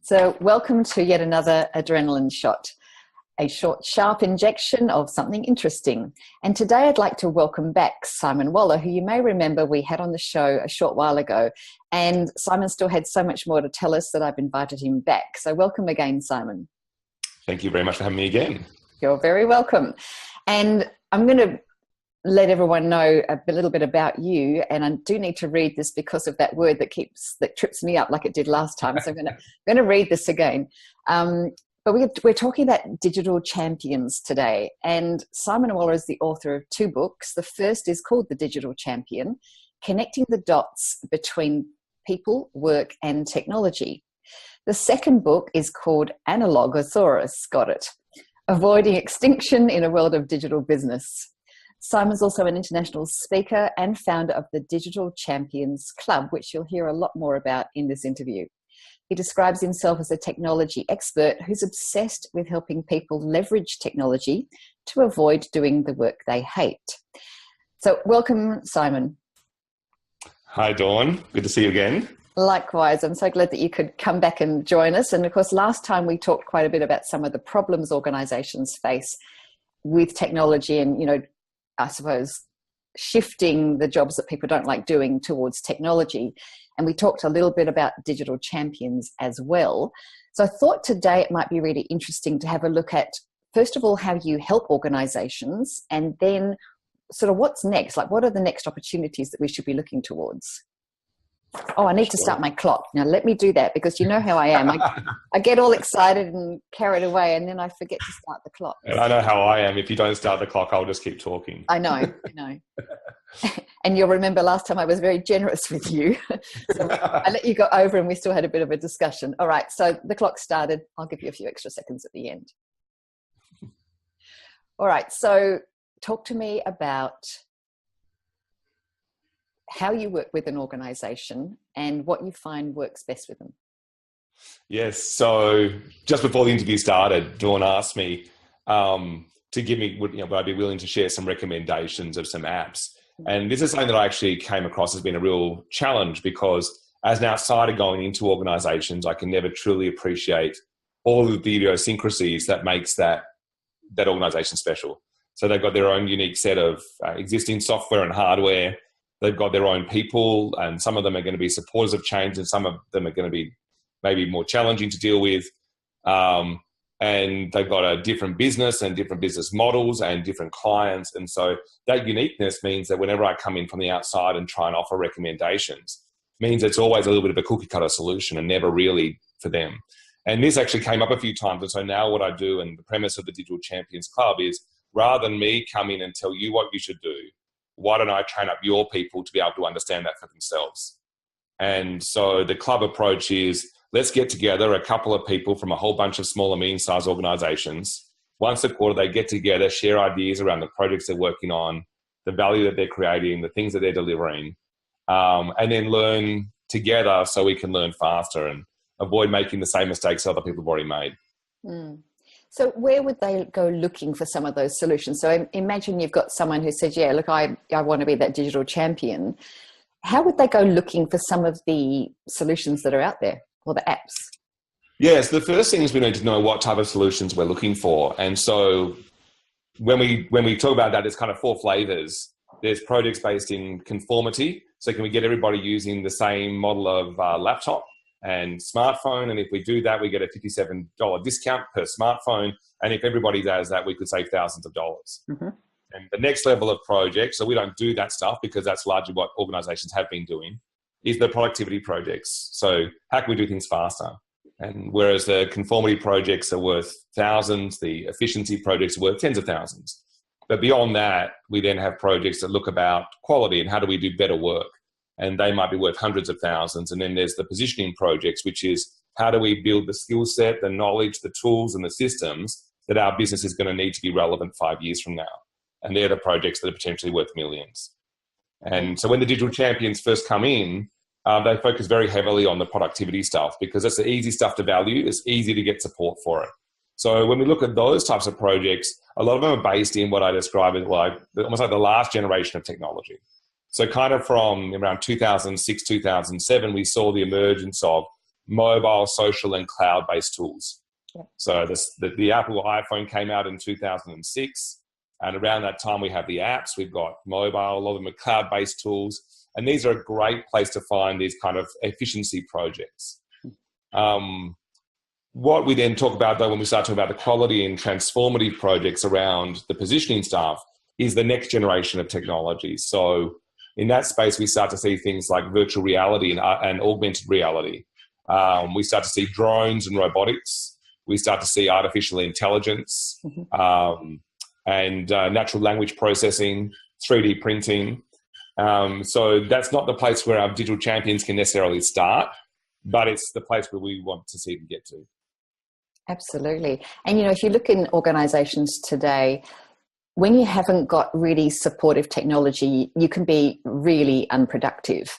So welcome to yet another Adrenalin Shot, a short, sharp injection of something interesting. And today I'd like to welcome back Simon Waller, who you may remember we had on the show a short while ago. And Simon still had so much more to tell us that I've invited him back. So welcome again, Simon. Thank you very much for having me again. You're very welcome. And I'm going to let everyone know a little bit about you, and I do need to read this because of that word that trips me up like it did last time. So I'm going to read this again. But we're talking about digital champions today, and Simon Waller is the author of two books. The first is called The Digital Champion: Connecting the Dots Between People, Work and Technology. The second book is called Analogosaurus, got it, Avoiding Extinction in a World of Digital Business. Simon's also an international speaker and founder of the Digital Champions Club, which you'll hear a lot more about in this interview. He describes himself as a technology expert who's obsessed with helping people leverage technology to avoid doing the work they hate. So welcome, Simon. Hi, Dawn. Good to see you again. Likewise. I'm so glad that you could come back and join us. And of course, last time we talked quite a bit about some of the problems organizations face with technology and, I suppose, shifting the jobs that people don't like doing towards technology. And we talked a little bit about digital champions as well. So I thought today it might be really interesting to have a look at, first of all, how you help organizations, and then sort of what's next, like what are the next opportunities that we should be looking towards? Oh, I need to start my clock. Now, let me do that, because you know how I am. I get all excited and carried away, and then I forget to start the clock. And I know how I am. If you don't start the clock, I'll just keep talking. I know. And you'll remember last time I was very generous with you. So I let you go over and we still had a bit of a discussion. All right, so the clock started. I'll give you a few extra seconds at the end. All right, so talk to me about how you work with an organization and what you find works best with them. Yes. So just before the interview started, Dawn asked me to give me, would I be willing to share some recommendations of some apps? And this is something that I actually came across as being a real challenge, because as an outsider going into organizations, I can never truly appreciate all of the idiosyncrasies that makes that organization special. So they've got their own unique set of existing software and hardware. They've got their own people, and some of them are going to be supporters of change, and some of them are going to be maybe more challenging to deal with. And they've got a different business and different business models and different clients. And so that uniqueness means that whenever I come in from the outside and try and offer recommendations, means it's always a little bit of a cookie cutter solution and never really for them. And this actually came up a few times. And so now what I do, and the premise of the Digital Champions Club, is rather than me come in and tell you what you should do, why don't I train up your people to be able to understand that for themselves? And so the club approach is, let's get together a couple of people from a whole bunch of small and medium-sized organizations. Once a quarter, they get together, share ideas around the projects they're working on, the value that they're creating, the things that they're delivering, and then learn together so we can learn faster and avoid making the same mistakes other people have already made. Mm. So where would they go looking for some of those solutions? So imagine you've got someone who says, yeah, look, I want to be that digital champion. How would they go looking for some of the solutions that are out there, or the apps? Yes, the first thing is we need to know what type of solutions we're looking for. And so when we talk about that, there's kind of four flavors. There's projects based in conformity. So can we get everybody using the same model of laptop and smartphone? And if we do that, we get a $57 discount per smartphone. And if everybody does that, we could save thousands of dollars. Mm-hmm. And the next level of projects, so we don't do that stuff because that's largely what organizations have been doing, is the productivity projects. So how can we do things faster? And whereas the conformity projects are worth thousands, the efficiency projects are worth tens of thousands. But beyond that, we then have projects that look about quality and how do we do better work? And they might be worth hundreds of thousands. And then there's the positioning projects, which is how do we build the skill set, the knowledge, the tools, and the systems that our business is going to need to be relevant 5 years from now. And they're the projects that are potentially worth millions. And so when the digital champions first come in, they focus very heavily on the productivity stuff because it's the easy stuff to value. It's easy to get support for it. So when we look at those types of projects, a lot of them are based in what I describe as almost like the last generation of technology. So kind of from around 2006, 2007, we saw the emergence of mobile, social, and cloud-based tools. Yep. So the Apple iPhone came out in 2006, and around that time we have the apps. We've got mobile, a lot of them are cloud-based tools, and these are a great place to find these kind of efficiency projects. What we then talk about, though, when we start talking about the quality and transformative projects around the positioning staff, is the next generation of technology. So in that space, we start to see things like virtual reality and augmented reality. We start to see drones and robotics. We start to see artificial intelligence and natural language processing, 3D printing. So that's not the place where our digital champions can necessarily start, but it's the place where we want to see them get to. Absolutely. And, if you look in organizations today, when you haven't got really supportive technology, you can be really unproductive.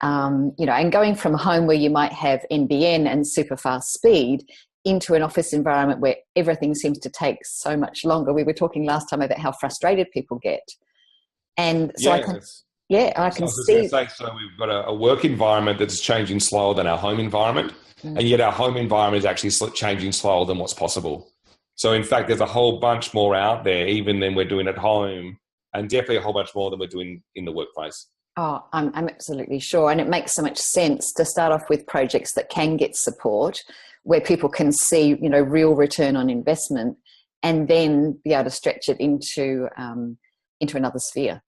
And going from home where you might have NBN and super fast speed into an office environment where everything seems to take so much longer. We were talking last time about how frustrated people get. And so I can see. So we've got a work environment that's changing slower than our home environment. And yet our home environment is actually changing slower than what's possible. So in fact, there's a whole bunch more out there, even than we're doing at home, and definitely a whole bunch more than we're doing in the workplace. Oh, I'm absolutely sure. And it makes so much sense to start off with projects that can get support, where people can see, real return on investment, and then be able to stretch it into another sphere.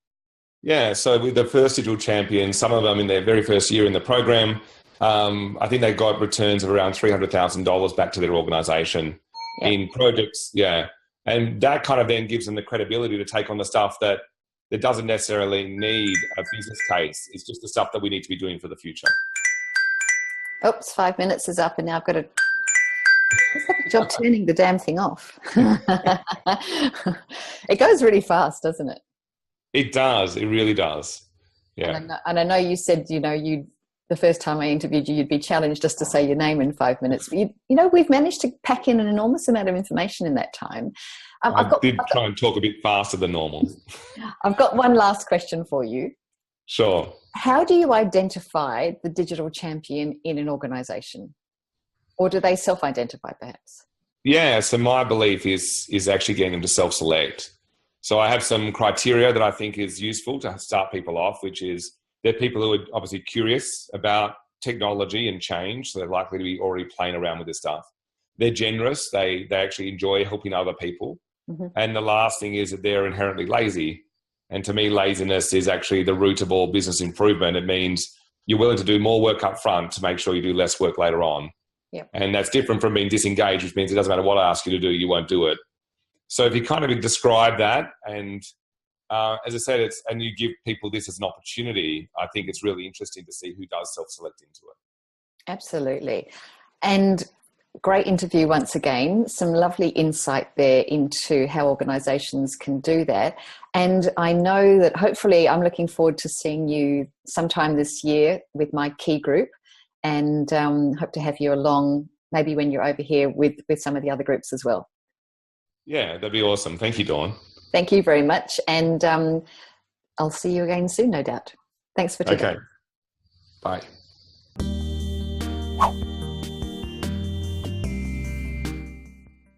Yeah. So with the first digital champions, some of them in their very first year in the program, I think they got returns of around $300,000 back to their organisation in projects. Yeah. And that kind of then gives them the credibility to take on the stuff that doesn't necessarily need a business case. It's just the stuff that we need to be doing for the future. Oops, 5 minutes is up and now I've got to job turning the damn thing off. It goes really fast, doesn't it? It does. It really does. Yeah. And I know you said, the first time I interviewed you, you'd be challenged just to say your name in 5 minutes. But we've managed to pack in an enormous amount of information in that time. I did try and talk a bit faster than normal. I've got one last question for you. Sure. How do you identify the digital champion in an organisation? Or do they self-identify perhaps? Yeah, so my belief is actually getting them to self-select. So I have some criteria that I think is useful to start people off, which is they're people who are obviously curious about technology and change. So they're likely to be already playing around with this stuff. They're generous. They actually enjoy helping other people. Mm-hmm. And the last thing is that they're inherently lazy. And to me, laziness is actually the root of all business improvement. It means you're willing to do more work up front to make sure you do less work later on. Yep. And that's different from being disengaged, which means it doesn't matter what I ask you to do, you won't do it. So if you kind of describe that and as I said, and you give people this as an opportunity, I think it's really interesting to see who does self-select into it. Absolutely. And great interview once again. Some lovely insight there into how organisations can do that. And I know that hopefully I'm looking forward to seeing you sometime this year with my key group, and hope to have you along maybe when you're over here with some of the other groups as well. Yeah, that'd be awesome. Thank you, Dawn. Thank you very much. And I'll see you again soon, no doubt. Thanks for today. Okay. Bye.